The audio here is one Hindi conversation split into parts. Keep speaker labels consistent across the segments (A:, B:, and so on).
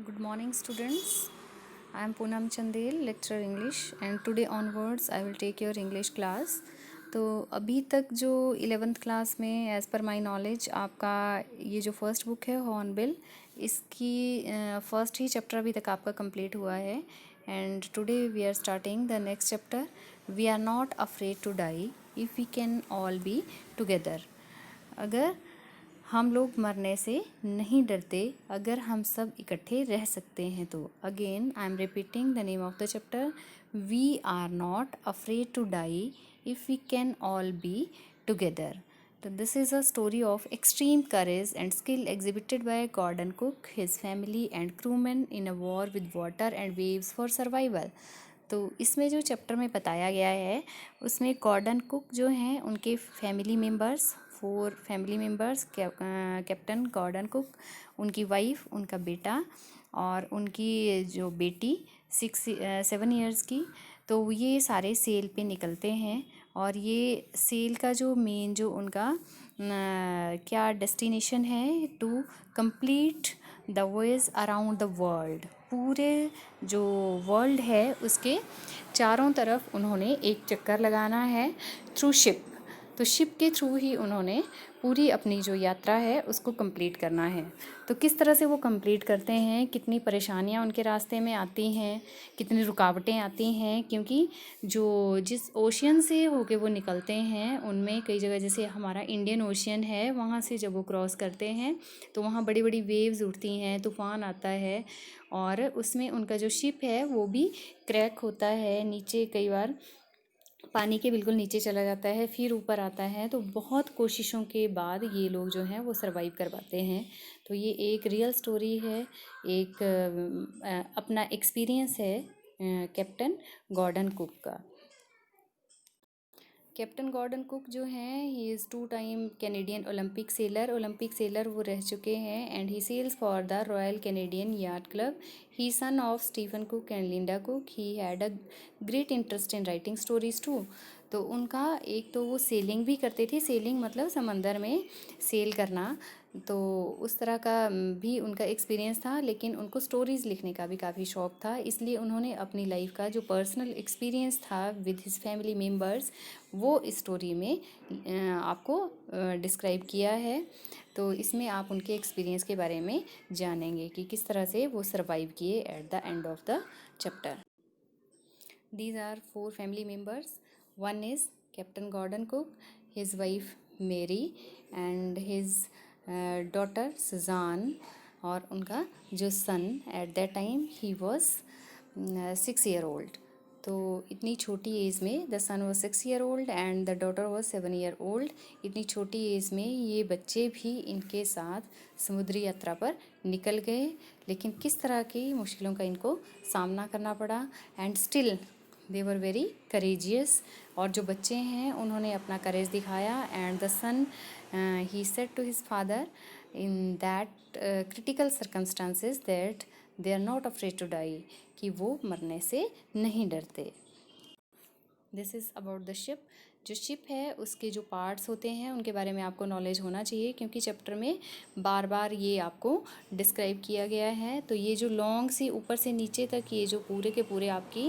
A: Good morning, students. I am Poonam Chandel, lecturer English, and today onwards I will take your English class. तो अभी तक जो 11th क्लास में एज़ पर माई नॉलेज आपका ये जो फर्स्ट बुक है हॉर्नबिल, इसकी फर्स्ट ही चैप्टर अभी तक आपका कंप्लीट हुआ है. And today we are starting the next chapter. We are not afraid to die if we can all be together. अगर हम लोग मरने से नहीं डरते अगर हम सब इकट्ठे रह सकते हैं तो. Again I am repeating the name of the chapter. We are not afraid to die if we can all be together. So this is a story of extreme courage and skill exhibited by Gordon Cook, his family and crewmen in a war with water and waves for survival. तो इसमें जो चैप्टर में बताया गया है उसमें गॉर्डन कुक जो हैं उनके family members 4 family members, captain Gordon Cook, उनकी वाइफ, उनका बेटा और उनकी जो बेटी 7 ईयर्स की. तो ये सारे सेल पे निकलते हैं और ये सेल का जो मेन जो उनका क्या डेस्टिनेशन है to complete the voyage around the world. पूरे जो वर्ल्ड है उसके चारों तरफ उन्होंने एक चक्कर लगाना है थ्रू शिप. तो शिप के थ्रू ही उन्होंने पूरी अपनी जो यात्रा है उसको कंप्लीट करना है. तो किस तरह से वो कंप्लीट करते हैं, कितनी परेशानियां उनके रास्ते में आती हैं, कितनी रुकावटें आती हैं, क्योंकि जो जिस ओशियन से होके वो निकलते हैं उनमें कई जगह जैसे हमारा इंडियन ओशियन है वहाँ से जब वो क्रॉस करते हैं तो वहाँ बड़ी बड़ी वेव्स उठती हैं, तूफ़ान आता है और उसमें उनका जो शिप है वो भी क्रैक होता है, नीचे कई बार पानी के बिल्कुल नीचे चला जाता है, फिर ऊपर आता है. तो बहुत कोशिशों के बाद ये लोग जो हैं वो सरवाइव कर पाते हैं. तो ये एक रियल स्टोरी है, एक अपना एक्सपीरियंस है कैप्टन गॉर्डन कुक का. कैप्टन गॉर्डन कुक जो हैं he is 2 time Canadian Olympic sailor वो रह चुके हैं. And he sails for the Royal Canadian yacht club. He son of Stephen Cook and Linda Cook. He had a great interest in writing stories too. तो उनका एक तो वो सेलिंग भी करते थे, सेलिंग मतलब समंदर में सेल करना, तो उस तरह का भी उनका एक्सपीरियंस था. लेकिन उनको स्टोरीज़ लिखने का भी काफ़ी शौक़ था, इसलिए उन्होंने अपनी लाइफ का जो पर्सनल एक्सपीरियंस था विद हिज फैमिली मेम्बर्स वो इस स्टोरी में आपको डिस्क्राइब किया है. तो इसमें आप उनके एक्सपीरियंस के बारे में जानेंगे कि किस तरह से वो सरवाइव किए at the end of the chapter. These are 4 family members. One is Captain Gordon Cook, his wife Mary and his daughter Suzanne. और उनका जो son at that time he was 6 year old. तो इतनी छोटी एज में the son was 6 year old and the daughter was 7 year old. इतनी छोटी एज में ये बच्चे भी इनके साथ समुद्री यात्रा पर निकल गए. लेकिन किस तरह की मुश्किलों का इनको सामना करना पड़ा and still they were very courageous. और जो बच्चे हैं उन्होंने अपना करेज दिखाया. And the son he said to his father in that critical circumstances that they are not afraid to die, कि वो मरने से नहीं डरते. This is about the ship. जो शिप है उसके जो पार्ट्स होते हैं उनके बारे में आपको नॉलेज होना चाहिए, क्योंकि चैप्टर में बार बार ये आपको डिस्क्राइब किया गया है. तो ये जो लॉन्ग सी ऊपर से नीचे तक ये जो पूरे के पूरे आपकी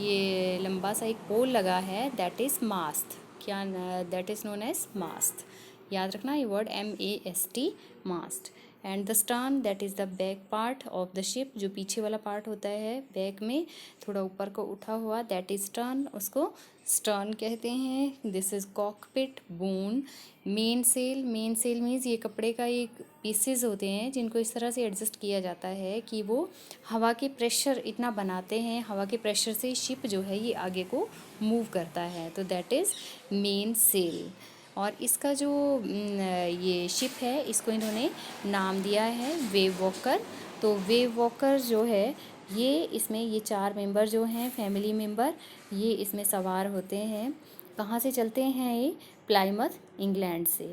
A: ये लंबा सा एक पोल लगा है दैट इज़ मास्ट. क्या that is known as mast. याद रखना ये word MAST mast. And the stern that is the back part of the ship. जो पीछे वाला पार्ट होता है बैक में थोड़ा ऊपर को उठा हुआ दैट इज़ स्टर्न, उसको स्टर्न कहते हैं. This is cockpit boom. Main sail means ये कपड़े का एक पीसेस होते हैं जिनको इस तरह से एडजस्ट किया जाता है कि वो हवा के प्रेशर इतना बनाते हैं, हवा के प्रेशर से शिप जो है ये आगे को मूव करता है. तो दैट इज़ मेन सेल. और इसका जो ये शिप है इसको इन्होंने नाम दिया है वेव वॉकर. तो वेव वॉकर जो है ये इसमें ये 4 मेंबर जो हैं फैमिली मेंबर ये इसमें सवार होते हैं. कहाँ से चलते हैं ये? प्लाईमथ इंग्लैंड से.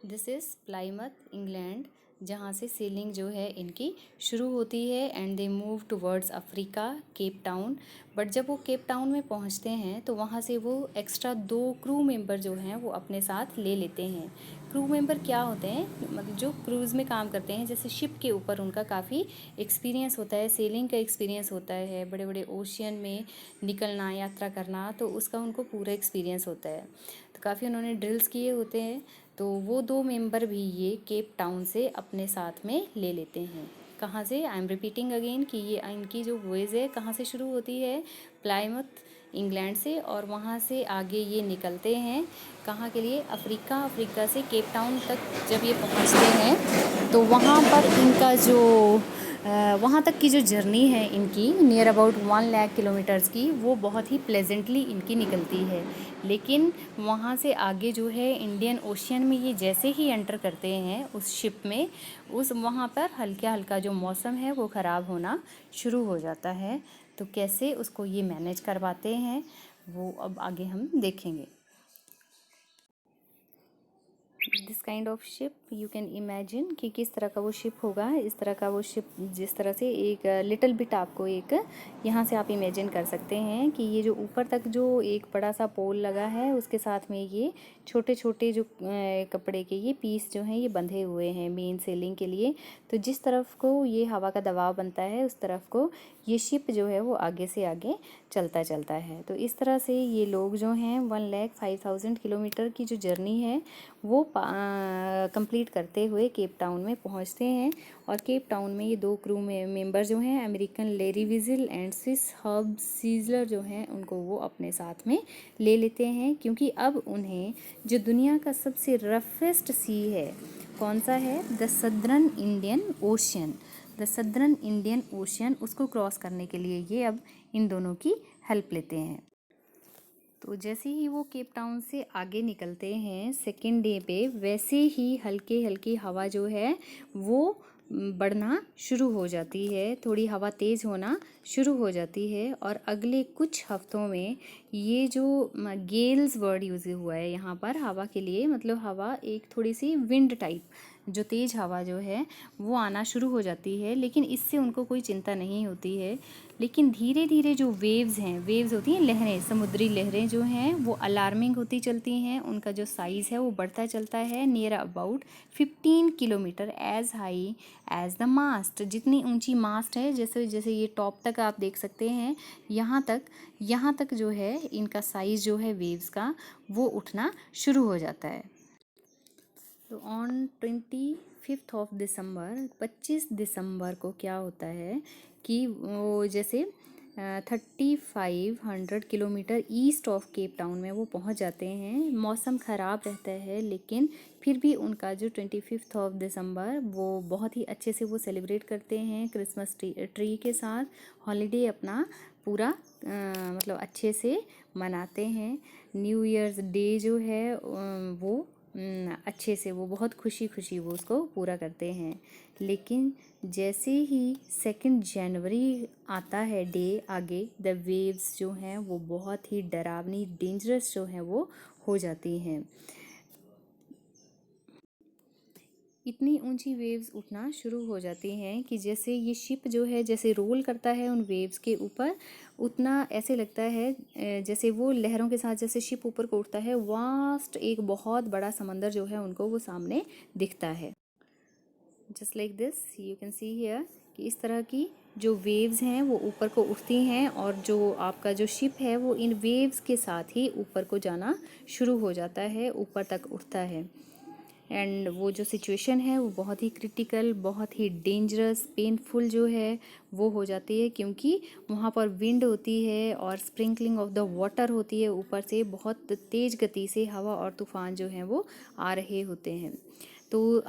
A: This is Plymouth England. जहाँ से सेलिंग जो है इनकी शुरू होती है and they move towards Africa, Cape Town. But जब वो केप टाउन में पहुँचते हैं तो वहाँ से वो एक्स्ट्रा 2 क्रू मेंबर जो हैं वो अपने साथ ले लेते हैं। क्रू मेंबर क्या होते हैं, मतलब जो क्रूज़ में काम करते हैं, जैसे शिप के ऊपर उनका काफ़ी एक्सपीरियंस होता है, सेलिंग का एक्सपीरियंस होता है, बड़े बड़े ओशियन में निकलना, यात्रा करना, तो उसका उनको पूरा एक्सपीरियंस होता है। तो काफ़ी उन्होंने ड्रिल्स किए होते हैं। तो वो 2 मेंबर भी ये केप टाउन से अपने साथ में ले लेते हैं। कहाँ से, आई एम रिपीटिंग अगेन कि ये इनकी जो वॉयेज है कहाँ से शुरू होती है, प्लायमouth इंग्लैंड से, और वहाँ से आगे ये निकलते हैं कहाँ के लिए, अफ्रीका। अफ्रीका से केप टाउन तक जब ये पहुँचते हैं तो वहाँ पर इनका जो वहाँ तक की जो जर्नी है इनकी नियर अबाउट 1 लाख किलोमीटर्स की, वो बहुत ही प्लेजेंटली इनकी निकलती है। लेकिन वहाँ से आगे जो है इंडियन ओशियन में ये जैसे ही एंटर करते हैं उस शिप में, उस वहाँ पर हल्का हल्का जो मौसम है वो ख़राब होना शुरू हो जाता है। तो कैसे उसको ये मैनेज करवाते हैं वो अब आगे हम देखेंगे। This kind of ship you can imagine कि किस तरह का वो शिप होगा। इस तरह का वो शिप, जिस तरह से एक लिटिल बिट आपको एक यहाँ से आप इमेजिन कर सकते हैं कि ये जो ऊपर तक जो एक बड़ा सा पोल लगा है उसके साथ में ये छोटे छोटे जो कपड़े के ये पीस जो हैं ये बंधे हुए हैं मेन सेलिंग के लिए। तो जिस तरफ को ये हवा का दबाव बनता है उस तरफ को ये शिप जो है वो आगे से आगे चलता है। तो इस तरह से ये लोग जो हैं 1,05,000 किलोमीटर की जो जर्नी है वो कंप्लीट करते हुए केप टाउन में पहुंचते हैं। और केप टाउन में ये 2 क्रू मेंबर जो हैं, American Larry Vigil and Swiss Herb Seigler जो हैं, उनको वो अपने साथ में ले लेते हैं, क्योंकि अब उन्हें जो दुनिया का सबसे रफेस्ट सी है, कौन सा है, the southern Indian ocean, the southern Indian ocean, उसको क्रॉस करने के लिए ये अब इन दोनों की हेल्प लेते हैं। तो जैसे ही वो केप टाउन से आगे निकलते हैं सेकेंड डे पे, वैसे ही हल्के हल्की हवा जो है वो बढ़ना शुरू हो जाती है, थोड़ी हवा तेज़ होना शुरू हो जाती है। और अगले कुछ हफ्तों में ये जो गेल्स वर्ड यूज़ हुआ है यहाँ पर हवा के लिए, मतलब हवा एक थोड़ी सी विंड टाइप जो तेज़ हवा जो है वो आना शुरू हो जाती है। लेकिन इससे उनको कोई चिंता नहीं होती है। लेकिन धीरे धीरे जो वेव्स हैं, वेव्स होती हैं लहरें, समुद्री लहरें जो हैं वो अलार्मिंग होती चलती हैं। उनका जो साइज़ है वो बढ़ता चलता है, near about 15 kilometre as high as the mast. जितनी ऊंची मास्ट है, जैसे जैसे ये टॉप तक आप देख सकते हैं, यहाँ तक जो है इनका साइज़ जो है वेव्स का वो उठना शुरू हो जाता है। तो ऑन 25 दिसंबर को क्या होता है कि वो जैसे 3500 kilometre east of Cape Town में वो पहुंच जाते हैं। मौसम ख़राब रहता है लेकिन फिर भी उनका जो 25 दिसंबर वो बहुत ही अच्छे से वो सेलिब्रेट करते हैं क्रिसमस ट्री के साथ। हॉलीडे अपना पूरा मतलब अच्छे से मनाते हैं। न्यू ईयर्स डे जो है वो अच्छे से वो बहुत खुशी खुशी वो उसको पूरा करते हैं। लेकिन जैसे ही 2 जनवरी आता है डे आगे, द वेव्स जो हैं वो बहुत ही डरावनी, डेंजरस जो हैं वो हो जाती हैं। इतनी ऊंची वेव्स उठना शुरू हो जाती हैं कि जैसे ये शिप जो है जैसे रोल करता है उन वेव्स के ऊपर, उतना ऐसे लगता है जैसे वो लहरों के साथ जैसे शिप ऊपर को उठता है, वास्ट एक बहुत बड़ा समंदर जो है उनको वो सामने दिखता है। Just like this you can see here कि इस तरह की जो वेव्स हैं वो ऊपर को उठती हैं और जो आपका जो शिप है वो इन वेव्स के साथ ही ऊपर को जाना शुरू हो जाता है, ऊपर तक उठता है। एंड वो जो सिचुएशन है वो बहुत ही क्रिटिकल, बहुत ही डेंजरस, पेनफुल जो है वो हो जाती है, क्योंकि वहाँ पर विंड होती है और स्प्रिंकलिंग ऑफ द वाटर होती है, ऊपर से बहुत तेज़ गति से हवा और तूफ़ान जो हैं वो आ रहे होते हैं। तो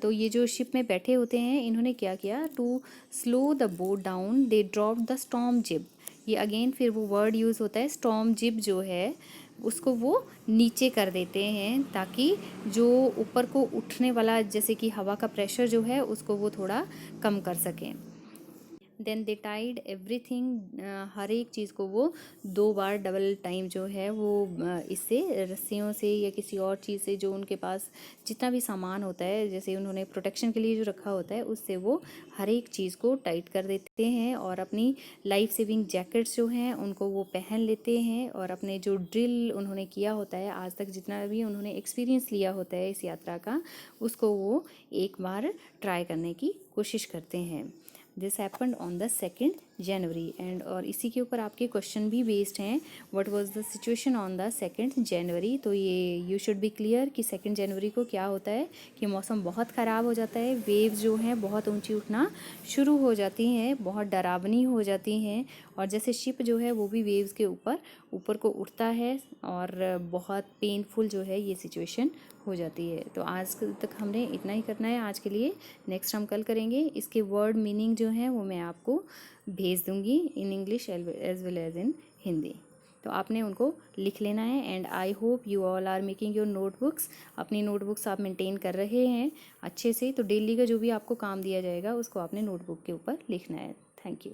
A: तो ये जो शिप में बैठे होते हैं इन्होंने क्या किया, to slow the boat down they drop the storm jib. ये अगेन फिर वो वर्ड यूज़ होता है, स्टॉर्म जिब जो है उसको वो नीचे कर देते हैं ताकि जो ऊपर को उठने वाला जैसे कि हवा का प्रेशर जो है उसको वो थोड़ा कम कर सकें। देन दे टाइड एवरीथिंग, हर एक चीज़ को वो 2 बार डबल टाइम जो है वो इससे रस्सियों से या किसी और चीज़ से जो उनके पास जितना भी सामान होता है, जैसे उन्होंने प्रोटेक्शन के लिए जो रखा होता है, उससे वो हर एक चीज़ को टाइट कर देते हैं और अपनी लाइफ सेविंग जैकेट्स जो हैं उनको वो पहन लेते हैं और अपने जो ड्रिल उन्होंने किया होता है आज तक, जितना भी उन्होंने एक्सपीरियंस लिया होता है इस यात्रा का, उसको वो एक बार ट्राई करने की कोशिश करते हैं। This happened on the 2 January and, और इसी के ऊपर आपके क्वेश्चन भी बेस्ड हैं, what was the situation on the 2 जनवरी। तो ये यू शुड बी क्लियर कि 2 जनवरी को क्या होता है कि मौसम बहुत ख़राब हो जाता है, वेव्स जो हैं बहुत ऊंची उठना शुरू हो जाती हैं, बहुत डरावनी हो जाती हैं, और जैसे शिप जो है वो भी वेव्स के ऊपर को उठता है और बहुत पेनफुल जो है ये सिचुएशन हो जाती है। तो आज तक हमने इतना ही करना है आज के लिए, नेक्स्ट हम कल करेंगे। इसके वर्ड मीनिंग जो है वो मैं आपको भेज दूंगी in English as well as in Hindi, तो आपने उनको लिख लेना है। And I hope you all are making your notebooks, अपनी नोटबुक्स आप मेंटेन कर रहे हैं अच्छे से। तो डेली का जो भी आपको काम दिया जाएगा उसको आपने नोटबुक के ऊपर लिखना है। Thank you.